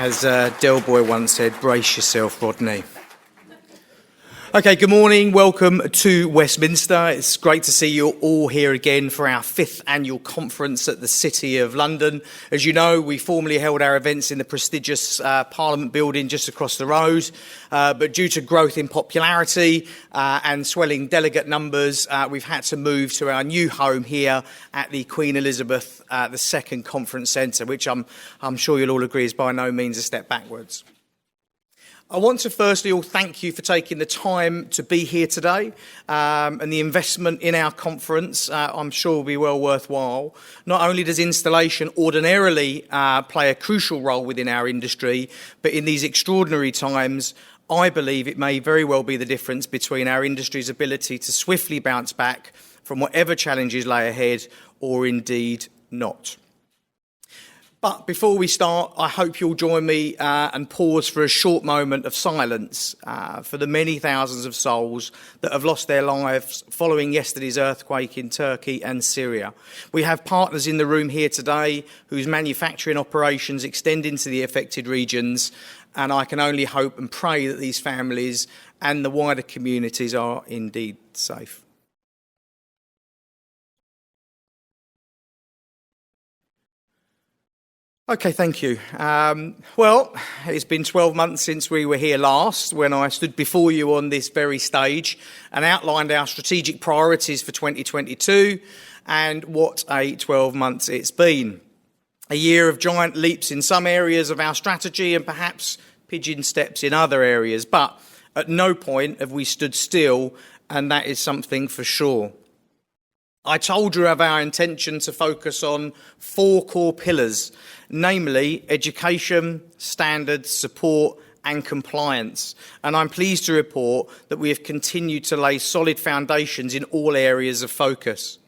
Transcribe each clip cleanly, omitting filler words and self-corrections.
As Del Boy once said, brace yourself, Rodney. Okay, good morning. Welcome to Westminster. It's great to see you all here again for our 5th annual conference at the City of London. As you know, we formerly held our events in the prestigious Parliament building just across the road. But due to growth in popularity and swelling delegate numbers, we've had to move to our new home here at the Queen Elizabeth II Conference Centre, which I'm sure you'll all agree is by no means a step backwards. I want to firstly all thank you for taking the time to be here today, and the investment in our conference I'm sure will be well worthwhile. Not only does installation ordinarily play a crucial role within our industry, but in these extraordinary times, I believe it may very well be the difference between our industry's ability to swiftly bounce back from whatever challenges lay ahead, or indeed not. But before we start, I hope you'll join me and pause for a short moment of silence for the many thousands of souls that have lost their lives following yesterday's earthquake in Turkey and Syria. We have partners in the room here today whose manufacturing operations extend into the affected regions, and I can only hope and pray that these families and the wider communities are indeed safe. Okay, thank you. Well, it's been 12 months since we were here last, when I stood before you on this very stage and outlined our strategic priorities for 2022, and what a 12 months it's been. A year of giant leaps in some areas of our strategy and perhaps pigeon steps in other areas, but at no point have we stood still, and that is something for sure. I told you of our intention to focus on 4 core pillars, namely education, standards, support and compliance. And I'm pleased to report that we have continued to lay solid foundations in all areas of focus.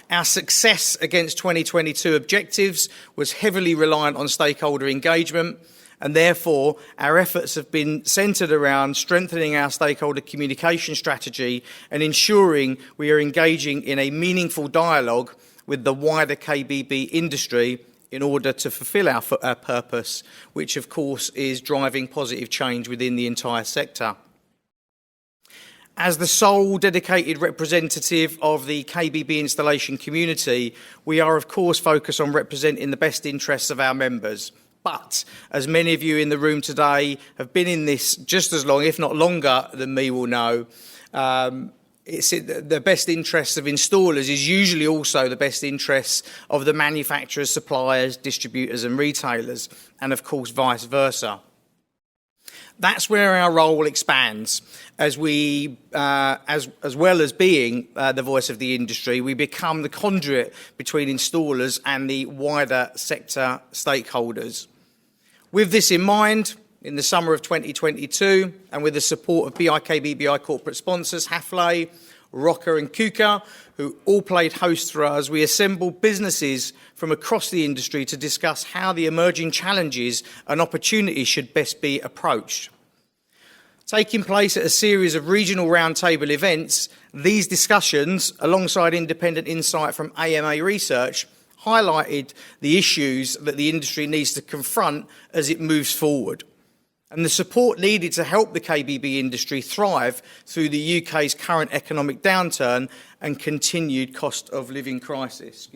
Our success against 2022 objectives was heavily reliant on stakeholder engagement, and therefore our efforts have been centred around strengthening our stakeholder communication strategy and ensuring we are engaging in a meaningful dialogue with the wider KBB industry in order to fulfil our purpose, which of course is driving positive change within the entire sector. As the sole dedicated representative of the KBB installation community, we are of course focused on representing the best interests of our members. But as many of you in the room today have been in this just as long, if not longer than me, will know, it's the best interests of installers is usually also the best interests of the manufacturers, suppliers, distributors and retailers, and of course vice versa. That's where our role expands. As we, as well as being the voice of the industry, we become the conduit between installers and the wider sector stakeholders. With this in mind, in the summer of 2022, and with the support of BiKBBI corporate sponsors, Hafele, Rocker and Kuka, who all played host for us, we assembled businesses from across the industry to discuss how the emerging challenges and opportunities should best be approached. Taking place at a series of regional roundtable events, these discussions, alongside independent insight from AMA Research, highlighted the issues that the industry needs to confront as it moves forward, and the support needed to help the KBB industry thrive through the UK's current economic downturn and continued cost of living crisis.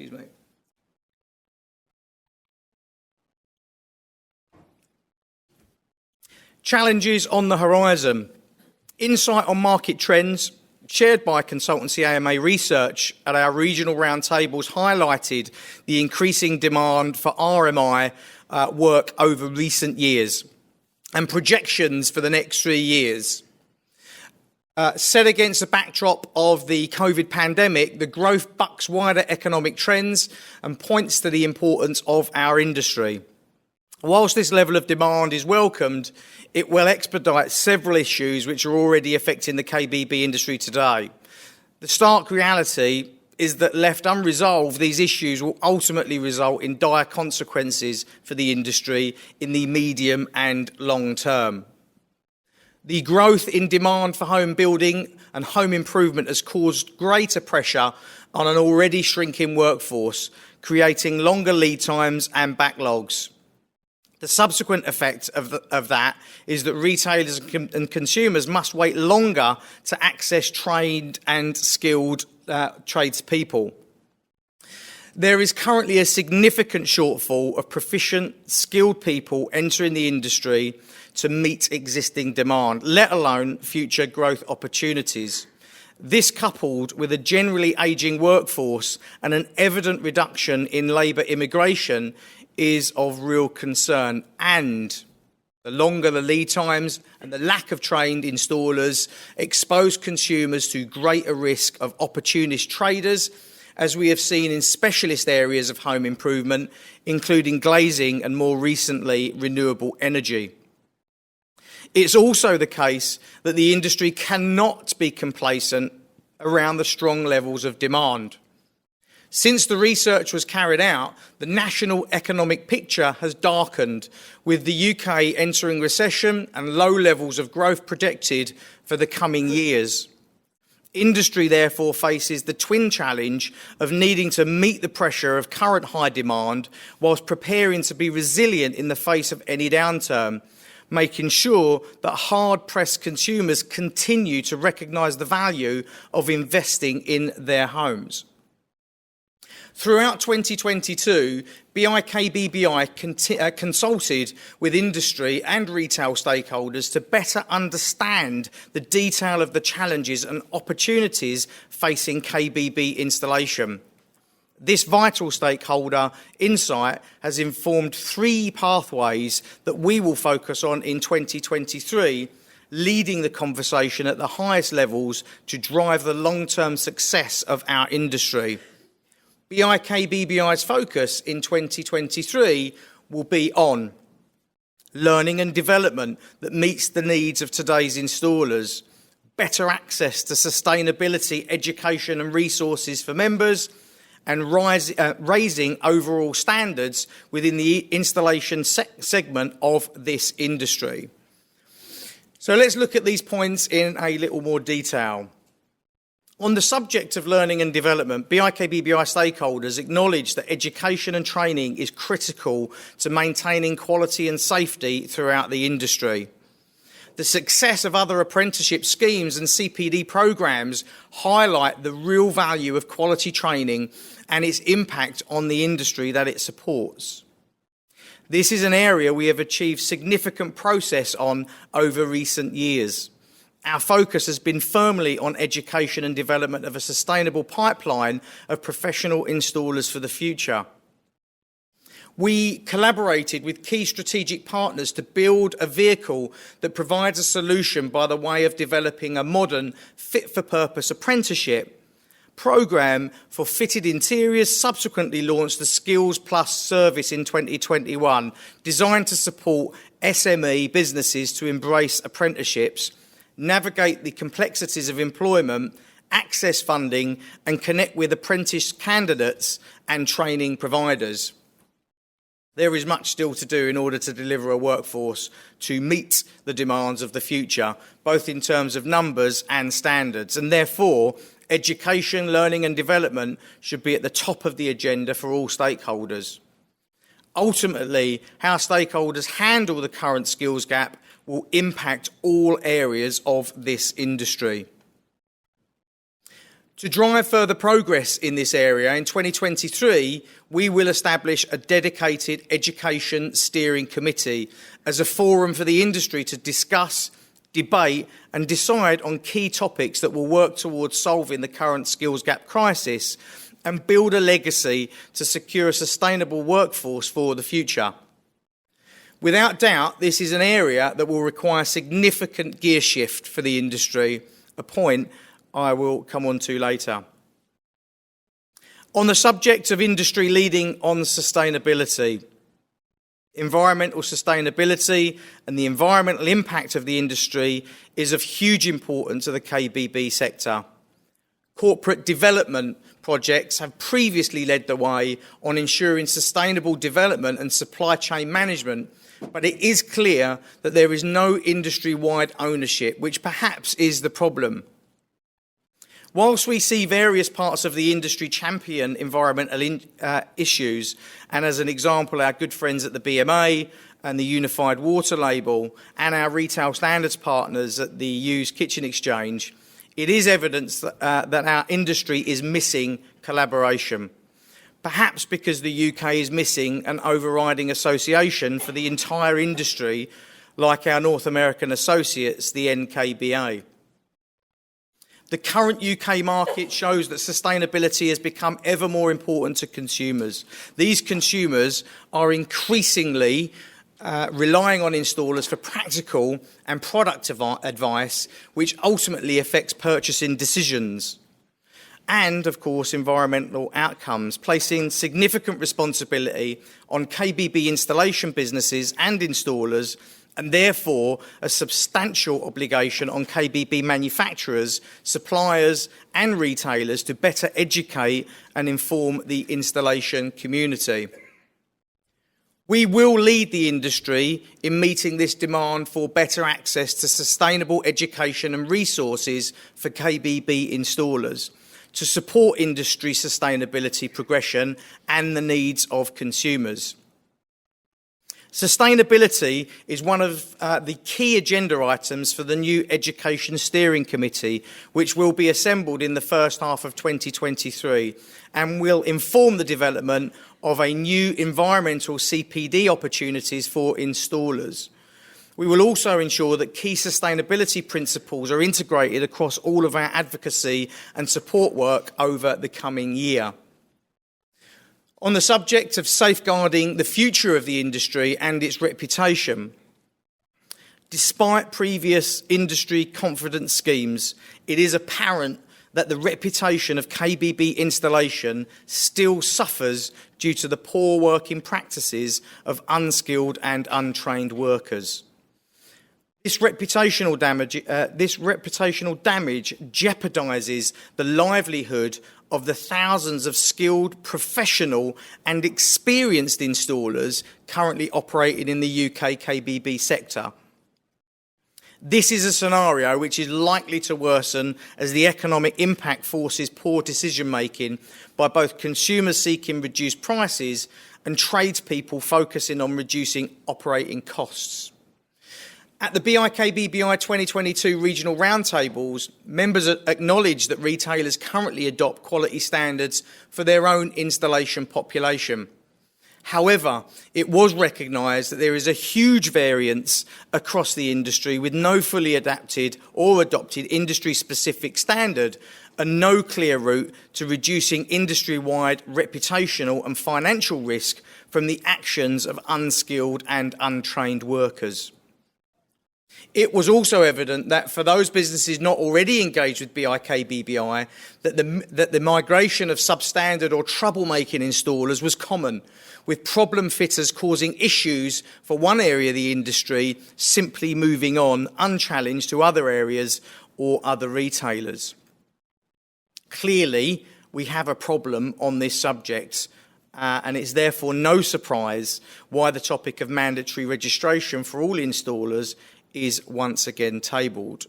Challenges on the horizon. Insight on market trends shared by consultancy AMA Research at our regional roundtables highlighted the increasing demand for RMI work over recent years and projections for the next 3 years. Set against the backdrop of the COVID pandemic, the growth bucks wider economic trends and points to the importance of our industry. Whilst this level of demand is welcomed, it will expedite several issues which are already affecting the KBB industry today. The stark reality is that left unresolved, these issues will ultimately result in dire consequences for the industry in the medium and long term. The growth in demand for home building and home improvement has caused greater pressure on an already shrinking workforce, creating longer lead times and backlogs. The subsequent effect of that is that retailers and consumers must wait longer to access trained and skilled tradespeople. There is currently a significant shortfall of proficient, skilled people entering the industry to meet existing demand, let alone future growth opportunities. This, coupled with a generally ageing workforce and an evident reduction in labour immigration, is of real concern. And the longer the lead times and the lack of trained installers expose consumers to greater risk of opportunist traders, as we have seen in specialist areas of home improvement, including glazing and more recently renewable energy. It's also the case that the industry cannot be complacent around the strong levels of demand. Since the research was carried out, the national economic picture has darkened, with the UK entering recession and low levels of growth projected for the coming years. Industry therefore faces the twin challenge of needing to meet the pressure of current high demand whilst preparing to be resilient in the face of any downturn, making sure that hard-pressed consumers continue to recognise the value of investing in their homes. Throughout 2022, BiKBBI consulted with industry and retail stakeholders to better understand the detail of the challenges and opportunities facing KBB installation. This vital stakeholder insight has informed 3 pathways that we will focus on in 2023, leading the conversation at the highest levels to drive the long-term success of our industry. BiKBBI's focus in 2023 will be on learning and development that meets the needs of today's installers, better access to sustainability, education and resources for members, and raising overall standards within the installation segment of this industry. So let's look at these points in a little more detail. On the subject of learning and development, BiKBBI stakeholders acknowledge that education and training is critical to maintaining quality and safety throughout the industry. The success of other apprenticeship schemes and CPD programs highlight the real value of quality training and its impact on the industry that it supports. This is an area we have achieved significant progress on over recent years. Our focus has been firmly on education and development of a sustainable pipeline of professional installers for the future. We collaborated with key strategic partners to build a vehicle that provides a solution by the way of developing a modern, fit-for-purpose apprenticeship programme for fitted interiors, subsequently launched the Skills Plus service in 2021, designed to support SME businesses to embrace apprenticeships, navigate the complexities of employment, access funding, and connect with apprentice candidates and training providers. There is much still to do in order to deliver a workforce to meet the demands of the future, both in terms of numbers and standards, and therefore education, learning and development should be at the top of the agenda for all stakeholders. Ultimately, how stakeholders handle the current skills gap will impact all areas of this industry. To drive further progress in this area, in 2023, we will establish a dedicated education steering committee as a forum for the industry to discuss, debate and decide on key topics that will work towards solving the current skills gap crisis and build a legacy to secure a sustainable workforce for the future. Without doubt, this is an area that will require significant gear shift for the industry, a point I will come on to later. On the subject of industry leading on sustainability, environmental sustainability and the environmental impact of the industry is of huge importance to the KBB sector. Corporate development projects have previously led the way on ensuring sustainable development and supply chain management, but it is clear that there is no industry-wide ownership, which perhaps is the problem. Whilst we see various parts of the industry champion environmental issues, and as an example, our good friends at the BMA and the Unified Water Label and our retail standards partners at the Used Kitchen Exchange, it is evidence that our industry is missing collaboration. Perhaps because the UK is missing an overriding association for the entire industry, like our North American associates, the NKBA. The current UK market shows that sustainability has become ever more important to consumers. These consumers are increasingly relying on installers for practical and product advice, which ultimately affects purchasing decisions. And, of course, environmental outcomes, placing significant responsibility on KBB installation businesses and installers, and therefore a substantial obligation on KBB manufacturers, suppliers and retailers to better educate and inform the installation community. We will lead the industry in meeting this demand for better access to sustainable education and resources for KBB installers to support industry sustainability progression and the needs of consumers. Sustainability is one of the key agenda items for the new Education Steering Committee, which will be assembled in the first half of 2023 and will inform the development of a new environmental CPD opportunities for installers. We will also ensure that key sustainability principles are integrated across all of our advocacy and support work over the coming year. On the subject of safeguarding the future of the industry and its reputation, despite previous industry confidence schemes, it is apparent that the reputation of KBB installation still suffers due to the poor working practices of unskilled and untrained workers. This reputational damage jeopardises the livelihood of the thousands of skilled, professional and experienced installers currently operating in the UK KBB sector. This is a scenario which is likely to worsen as the economic impact forces poor decision-making by both consumers seeking reduced prices and tradespeople focusing on reducing operating costs. At the BiKBBI 2022 regional roundtables, members acknowledged that retailers currently adopt quality standards for their own installation population. However, it was recognised that there is a huge variance across the industry with no fully adapted or adopted industry-specific standard and no clear route to reducing industry-wide reputational and financial risk from the actions of unskilled and untrained workers. It was also evident that for those businesses not already engaged with BiKBBI, that the migration of substandard or troublemaking installers was common, with problem fitters causing issues for one area of the industry simply moving on unchallenged to other areas or other retailers. Clearly, we have a problem on this subject, and it's therefore no surprise why the topic of mandatory registration for all installers is once again tabled.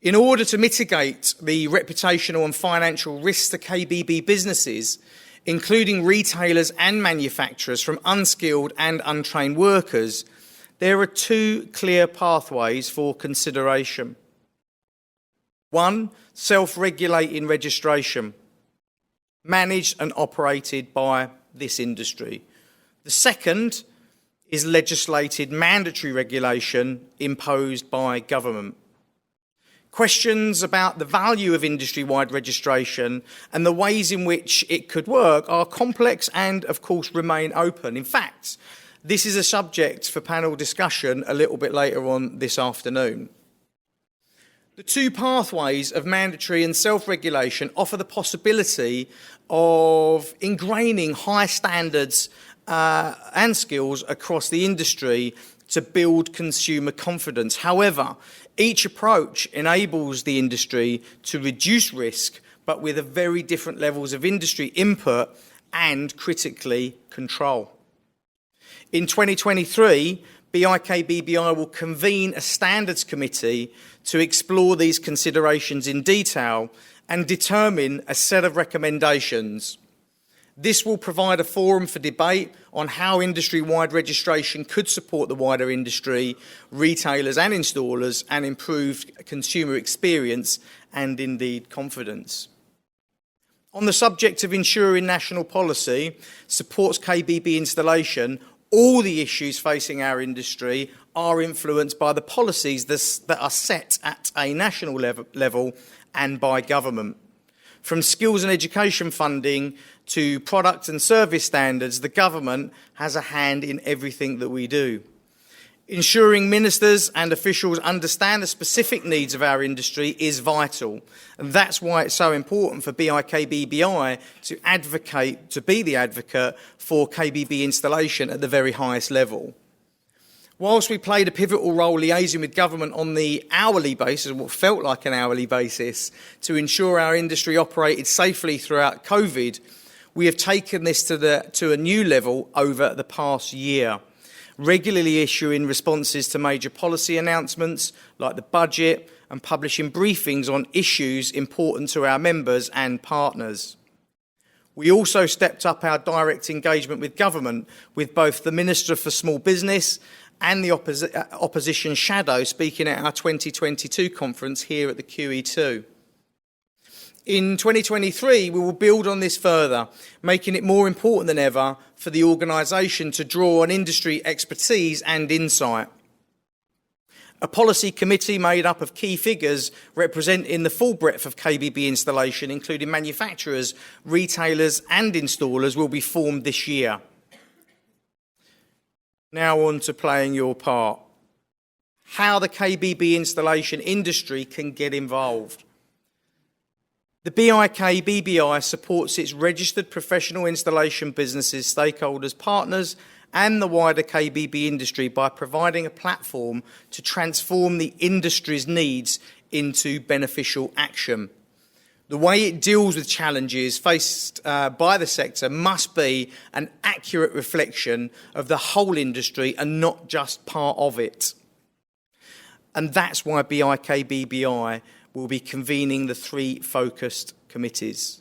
In order to mitigate the reputational and financial risks to KBB businesses, including retailers and manufacturers from unskilled and untrained workers, there are two clear pathways for consideration. One, self-regulating registration, managed and operated by this industry. The second is legislated mandatory regulation imposed by government. Questions about the value of industry-wide registration and the ways in which it could work are complex and, of course, remain open. In fact, this is a subject for panel discussion a little bit later on this afternoon. The two pathways of mandatory and self-regulation offer the possibility of ingraining high standards and skills across the industry to build consumer confidence. However, each approach enables the industry to reduce risk, but with a very different levels of industry input and, critically, control. In 2023, BiKBBI will convene a standards committee to explore these considerations in detail and determine a set of recommendations. This will provide a forum for debate on how industry-wide registration could support the wider industry, retailers and installers, and improve consumer experience and indeed confidence. On the subject of ensuring national policy supports KBB installation, all the issues facing our industry are influenced by the policies that are set at a national level and by government. From skills and education funding to product and service standards, the government has a hand in everything that we do. Ensuring ministers and officials understand the specific needs of our industry is vital, and that's why it's so important for BiKBBI to be the advocate for KBB installation at the very highest level. Whilst we played a pivotal role liaising with government on the hourly basis, what felt like an hourly basis, to ensure our industry operated safely throughout COVID, we have taken this to a new level over the past year, regularly issuing responses to major policy announcements like the budget and publishing briefings on issues important to our members and partners. We also stepped up our direct engagement with government, with both the Minister for Small Business and the opposition shadow speaking at our 2022 conference here at the QE2. In 2023, we will build on this further, making it more important than ever for the organisation to draw on industry expertise and insight. A policy committee made up of key figures representing the full breadth of KBB installation, including manufacturers, retailers and installers, will be formed this year. Now on to playing your part. How the KBB installation industry can get involved. The BiKBBI supports its registered professional installation businesses, stakeholders, partners and the wider KBB industry by providing a platform to transform the industry's needs into beneficial action. The way it deals with challenges faced by the sector must be an accurate reflection of the whole industry and not just part of it. And that's why BiKBBI will be convening the three focused committees.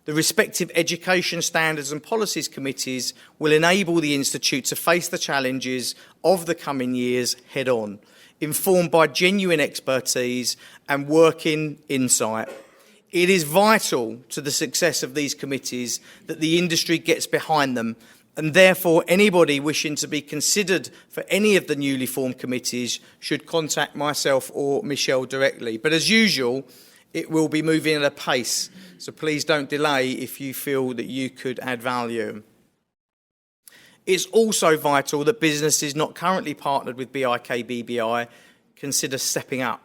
The respective education standards and policies committees will enable the Institute to face the challenges of the coming years head on, informed by genuine expertise and working insight. It is vital to the success of these committees that the industry gets behind them, and therefore anybody wishing to be considered for any of the newly formed committees should contact myself or Michelle directly. But as usual, it will be moving at a pace, so please don't delay if you feel that you could add value. It's also vital that businesses not currently partnered with BiKBBI consider stepping up.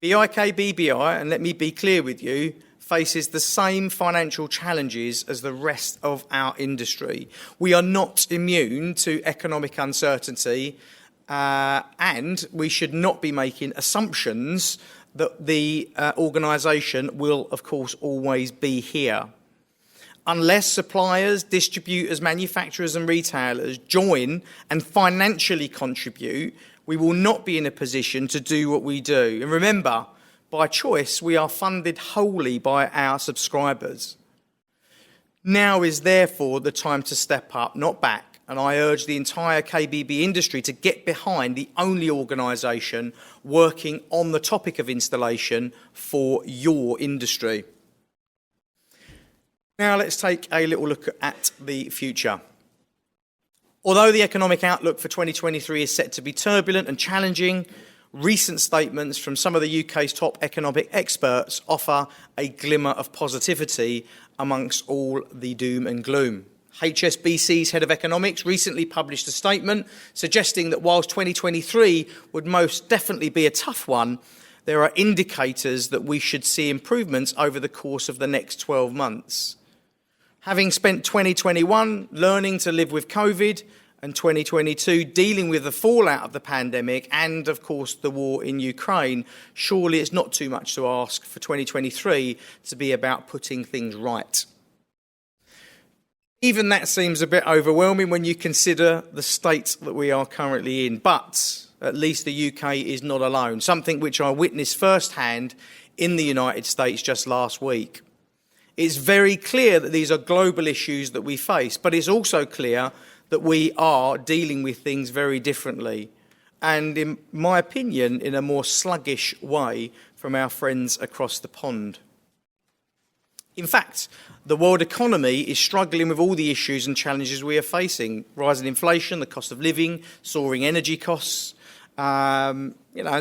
BiKBBI, and let me be clear with you, faces the same financial challenges as the rest of our industry. We are not immune to economic uncertainty, and we should not be making assumptions that the organisation will, of course, always be here. Unless suppliers, distributors, manufacturers and retailers join and financially contribute, we will not be in a position to do what we do. And remember, by choice, we are funded wholly by our subscribers. Now is therefore the time to step up, not back, and I urge the entire KBB industry to get behind the only organisation working on the topic of installation for your industry. Now let's take a little look at the future. Although the economic outlook for 2023 is set to be turbulent and challenging, recent statements from some of the UK's top economic experts offer a glimmer of positivity amongst all the doom and gloom. HSBC's head of economics recently published a statement suggesting that whilst 2023 would most definitely be a tough one, there are indicators that we should see improvements over the course of the next 12 months. Having spent 2021 learning to live with COVID and 2022 dealing with the fallout of the pandemic and, of course, the war in Ukraine, surely it's not too much to ask for 2023 to be about putting things right. Even that seems a bit overwhelming when you consider the state that we are currently in. But at least the UK is not alone, something which I witnessed firsthand in the United States just last week. It's very clear that these are global issues that we face, but it's also clear that we are dealing with things very differently, and in my opinion, in a more sluggish way from our friends across the pond. In fact, the world economy is struggling with all the issues and challenges we are facing: rising inflation, the cost of living, soaring energy costs, and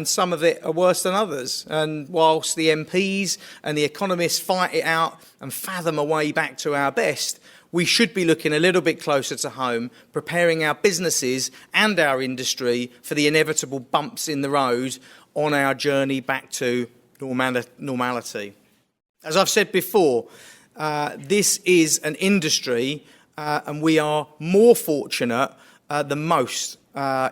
some of it are worse than others. And whilst the MPs and the economists fight it out and fathom a way back to our best, we should be looking a little bit closer to home, preparing our businesses and our industry for the inevitable bumps in the road on our journey back to normality. As I've said before, this is an industry, and we are more fortunate than most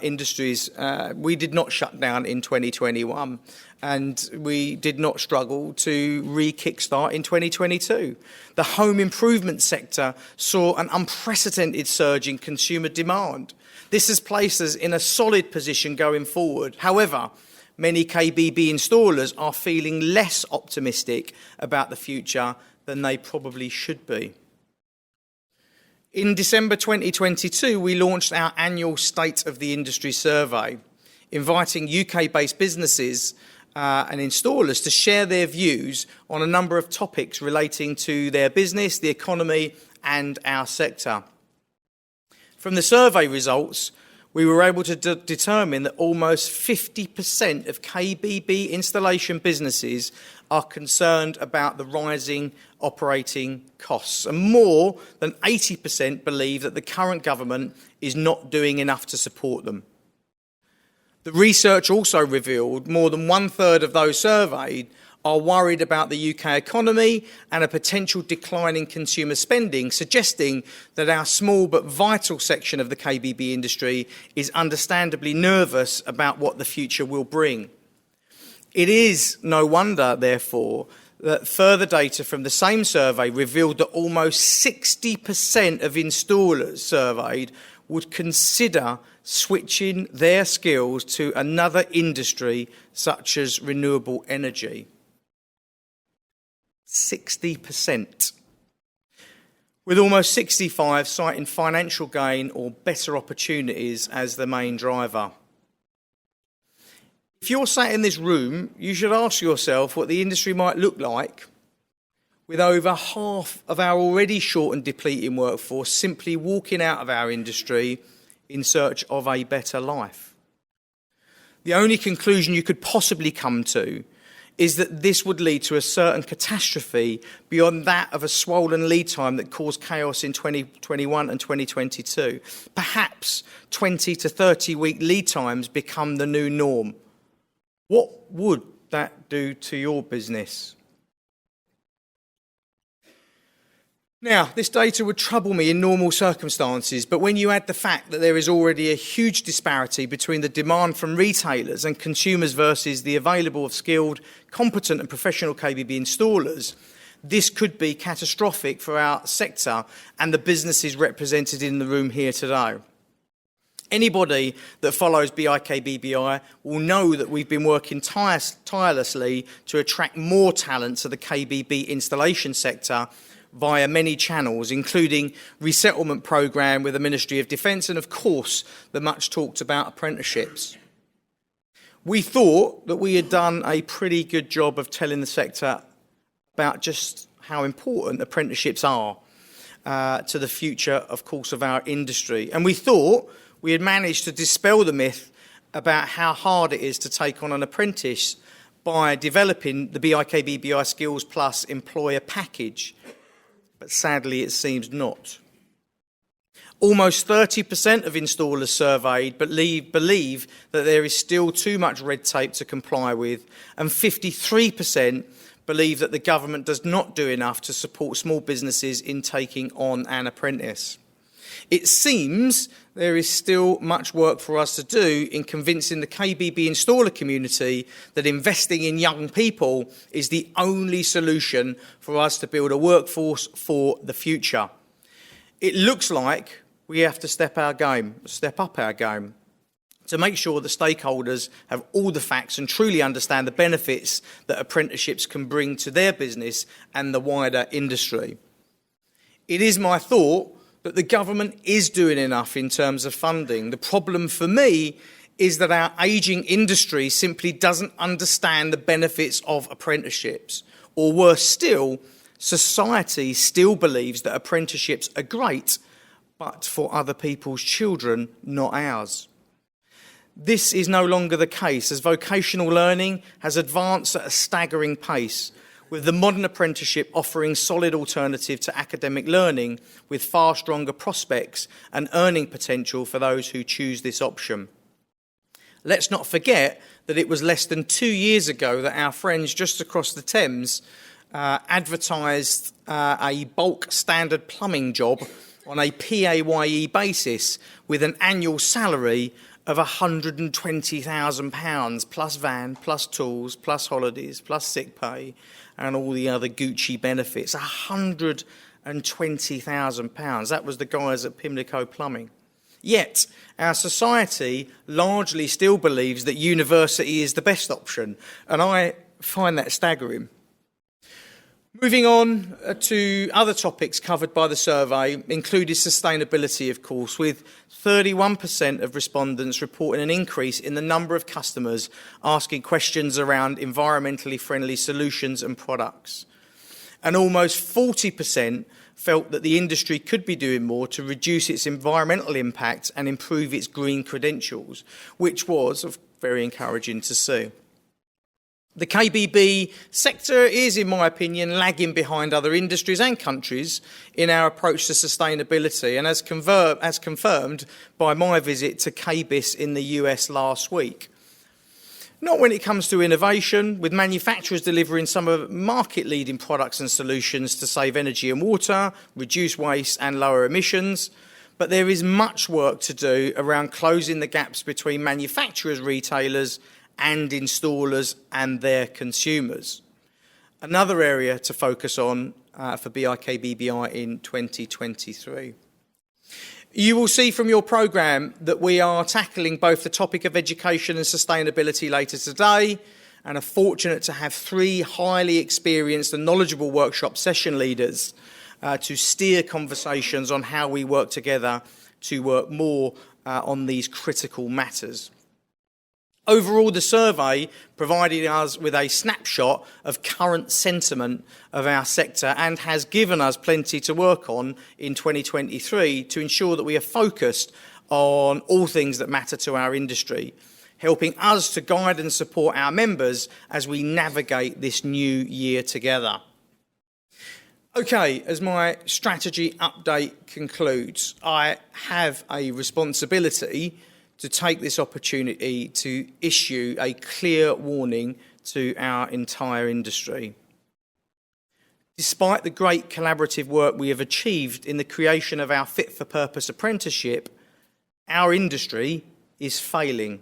industries. We did not shut down in 2021, and we did not struggle to re-kickstart in 2022. The home improvement sector saw an unprecedented surge in consumer demand. This has placed us in a solid position going forward. However, many KBB installers are feeling less optimistic about the future than they probably should be. In December 2022, we launched our annual State of the Industry survey, inviting UK-based businesses and installers to share their views on a number of topics relating to their business, the economy, and our sector. From the survey results, we were able to determine that almost 50% of KBB installation businesses are concerned about the rising operating costs, and more than 80% believe that the current government is not doing enough to support them. The research also revealed more than 1/3 of those surveyed are worried about the UK economy and a potential decline in consumer spending, suggesting that our small but vital section of the KBB industry is understandably nervous about what the future will bring. It is no wonder, therefore, that further data from the same survey revealed that almost 60% of installers surveyed would consider switching their skills to another industry such as renewable energy. 60%. With almost 65% citing financial gain or better opportunities as the main driver. If you're sat in this room, you should ask yourself what the industry might look like with over half of our already short and depleting workforce simply walking out of our industry in search of a better life. The only conclusion you could possibly come to is that this would lead to a certain catastrophe beyond that of a swollen lead time that caused chaos in 2021 and 2022. Perhaps 20 to 30 week lead times become the new norm. What would that do to your business? Now, this data would trouble me in normal circumstances, but when you add the fact that there is already a huge disparity between the demand from retailers and consumers versus the available of skilled, competent and professional KBB installers, this could be catastrophic for our sector and the businesses represented in the room here today. Anybody that follows BiKBBI will know that we've been working tirelessly to attract more talent to the KBB installation sector via many channels, including resettlement programme with the Ministry of Defence and, of course, the much talked about apprenticeships. We thought that we had done a pretty good job of telling the sector about just how important apprenticeships are to the future, of course, of our industry. And we thought we had managed to dispel the myth about how hard it is to take on an apprentice by developing the BiKBBI Skills Plus employer package. But sadly, it seems not. Almost 30% of installers surveyed believe that there is still too much red tape to comply with, and 53% believe that the government does not do enough to support small businesses in taking on an apprentice. It seems there is still much work for us to do in convincing the KBB installer community that investing in young people is the only solution for us to build a workforce for the future. it looks like we have to step up our game, to make sure that stakeholders have all the facts and truly understand the benefits that apprenticeships can bring to their business and the wider industry. It is my thought that the government is doing enough in terms of funding. The problem for me is that our ageing industry simply doesn't understand the benefits of apprenticeships. Or worse still, society still believes that apprenticeships are great, but for other people's children, not ours. This is no longer the case, as vocational learning has advanced at a staggering pace, with the modern apprenticeship offering solid alternative to academic learning with far stronger prospects and earning potential for those who choose this option. Let's not forget that it was less than 2 years ago that our friends just across the Thames advertised a bulk standard plumbing job on a PAYE basis with an annual salary of £120,000 plus van, plus tools, plus holidays, plus sick pay and all the other Gucci benefits. £120,000. That was the guys at Pimlico Plumbing. Yet, our society largely still believes that university is the best option, and I find that staggering. Moving on to other topics covered by the survey included sustainability, of course, with 31% of respondents reporting an increase in the number of customers asking questions around environmentally friendly solutions and products. And almost 40% felt that the industry could be doing more to reduce its environmental impact and improve its green credentials, which was very encouraging to see. The KBB sector is, in my opinion, lagging behind other industries and countries in our approach to sustainability, and as confirmed by my visit to KBIS in the US last week. Not when it comes to innovation, with manufacturers delivering some of market-leading products and solutions to save energy and water, reduce waste and lower emissions, but there is much work to do around closing the gaps between manufacturers, retailers and installers and their consumers. Another area to focus on for BiKBBI in 2023. You will see from your programme that we are tackling both the topic of education and sustainability later today, and are fortunate to have 3 highly experienced and knowledgeable workshop session leaders to steer conversations on how we work together to work more on these critical matters. Overall, the survey provided us with a snapshot of current sentiment of our sector and has given us plenty to work on in 2023 to ensure that we are focused on all things that matter to our industry, helping us to guide and support our members as we navigate this new year together. Okay, as my strategy update concludes, I have a responsibility to take this opportunity to issue a clear warning to our entire industry. Despite the great collaborative work we have achieved in the creation of our fit-for-purpose apprenticeship, our industry is failing.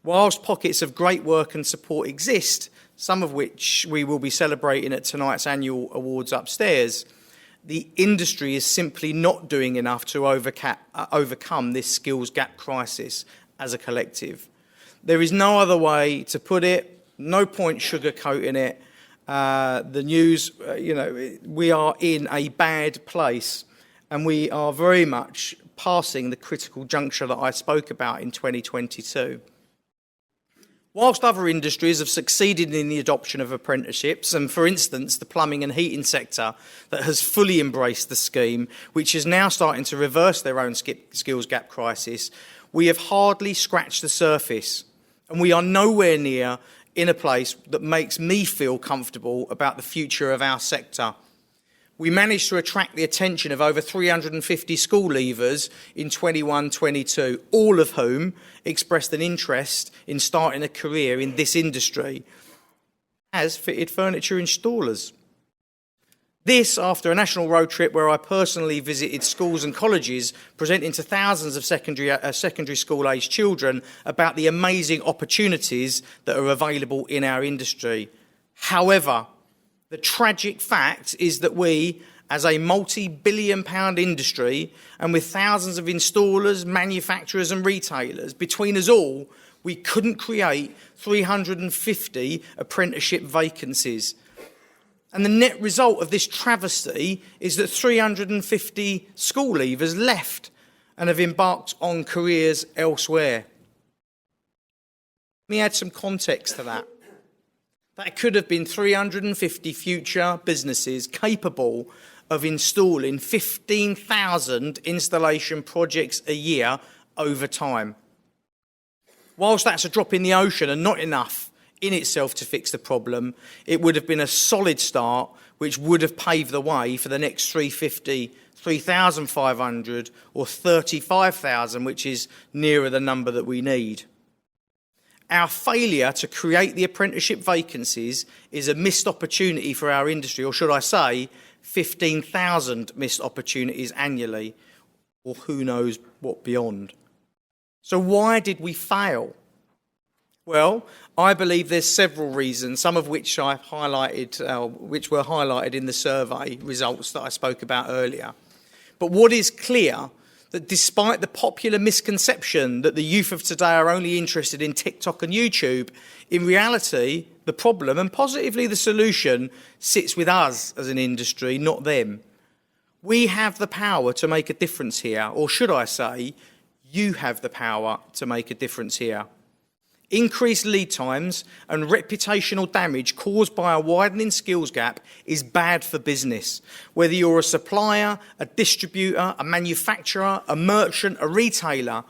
Whilst pockets of great work and support exist, some of which we will be celebrating at tonight's annual awards upstairs, the industry is simply not doing enough to overcome this skills gap crisis as a collective. There is no other way to put it, no point sugarcoating it. The news, we are in a bad place, and we are very much passing the critical juncture that I spoke about in 2022. Whilst other industries have succeeded in the adoption of apprenticeships, and for instance, the plumbing and heating sector that has fully embraced the scheme, which is now starting to reverse their own skills gap crisis, we have hardly scratched the surface, and we are nowhere near in a place that makes me feel comfortable about the future of our sector. We managed to attract the attention of over 350 school leavers in 21-22, all of whom expressed an interest in starting a career in this industry as fitted furniture installers. This after a national road trip where I personally visited schools and colleges, presenting to thousands of secondary school-aged children about the amazing opportunities that are available in our industry. However, the tragic fact is that we, as a multi-billion-pound industry and with thousands of installers, manufacturers and retailers, between us all, we couldn't create 350 apprenticeship vacancies. And the net result of this travesty is that 350 school leavers left and have embarked on careers elsewhere. Let me add some context to that. That could have been 350 future businesses capable of installing 15,000 installation projects a year over time. Whilst that's a drop in the ocean and not enough in itself to fix the problem, it would have been a solid start which would have paved the way for the next 350, 3,500 or 35,000, which is nearer the number that we need. Our failure to create the apprenticeship vacancies is a missed opportunity for our industry, or should I say 15,000 missed opportunities annually, or who knows what beyond. So why did we fail? Well, I believe there's several reasons, some of which I've highlighted, which were highlighted in the survey results that I spoke about earlier. But what is clear, that despite the popular misconception that the youth of today are only interested in TikTok and YouTube, in reality, the problem and positively the solution sits with us as an industry, not them. We have the power to make a difference here, or should I say, you have the power to make a difference here. Increased lead times and reputational damage caused by a widening skills gap is bad for business. Whether you're a supplier, a distributor, a manufacturer, a merchant, a retailer,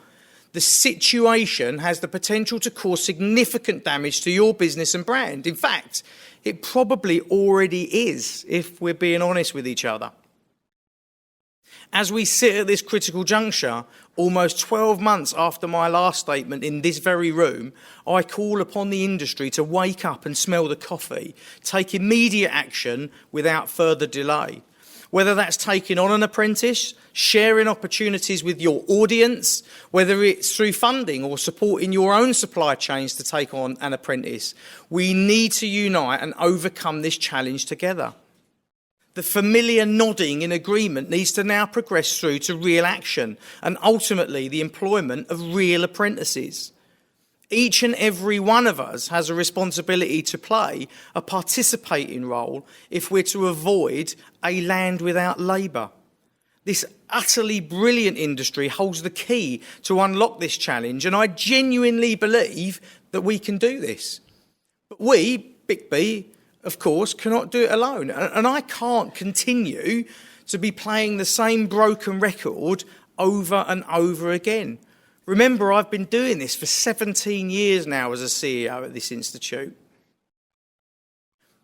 the situation has the potential to cause significant damage to your business and brand. In fact, it probably already is, if we're being honest with each other. As we sit at this critical juncture, almost 12 months after my last statement in this very room, I call upon the industry to wake up and smell the coffee, take immediate action without further delay. Whether that's taking on an apprentice, sharing opportunities with your audience, whether it's through funding or supporting your own supply chains to take on an apprentice, we need to unite and overcome this challenge together. The familiar nodding in agreement needs to now progress through to real action and ultimately the employment of real apprentices. Each and every one of us has a responsibility to play a participating role if we're to avoid a land without labour. This utterly brilliant industry holds the key to unlock this challenge, and I genuinely believe that we can do this. But we, BiKBBI, of course, cannot do it alone. And I can't continue to be playing the same broken record over and over again. Remember, I've been doing this for 17 years now as a CEO at this institute.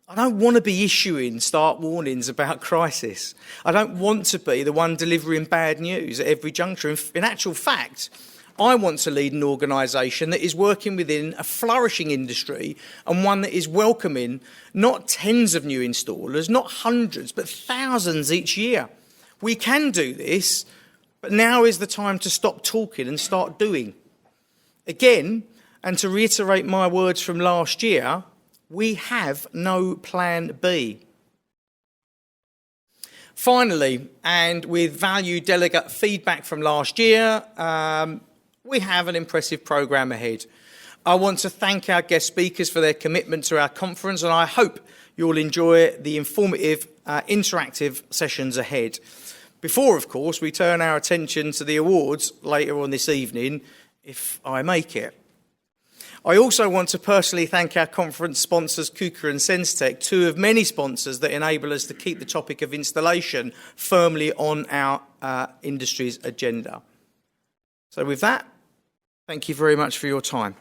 I don't want to be issuing stark warnings about crisis. I don't want to be the one delivering bad news at every juncture. In actual fact, I want to lead an organisation that is working within a flourishing industry and one that is welcoming not tens of new installers, not hundreds, but thousands each year. We can do this, but now is the time to stop talking and start doing. Again, and to reiterate my words from last year, we have no plan B. Finally, and with valued delegate feedback from last year, we have an impressive programme ahead. I want to thank our guest speakers for their commitment to our conference, and I hope you'll enjoy the informative, interactive sessions ahead. Before, of course, we turn our attention to the awards later on this evening, if I make it. I also want to personally thank our conference sponsors, KUKA and Senstek, two of many sponsors that enable us to keep the topic of installation firmly on our industry's agenda. So with that, thank you very much for your time.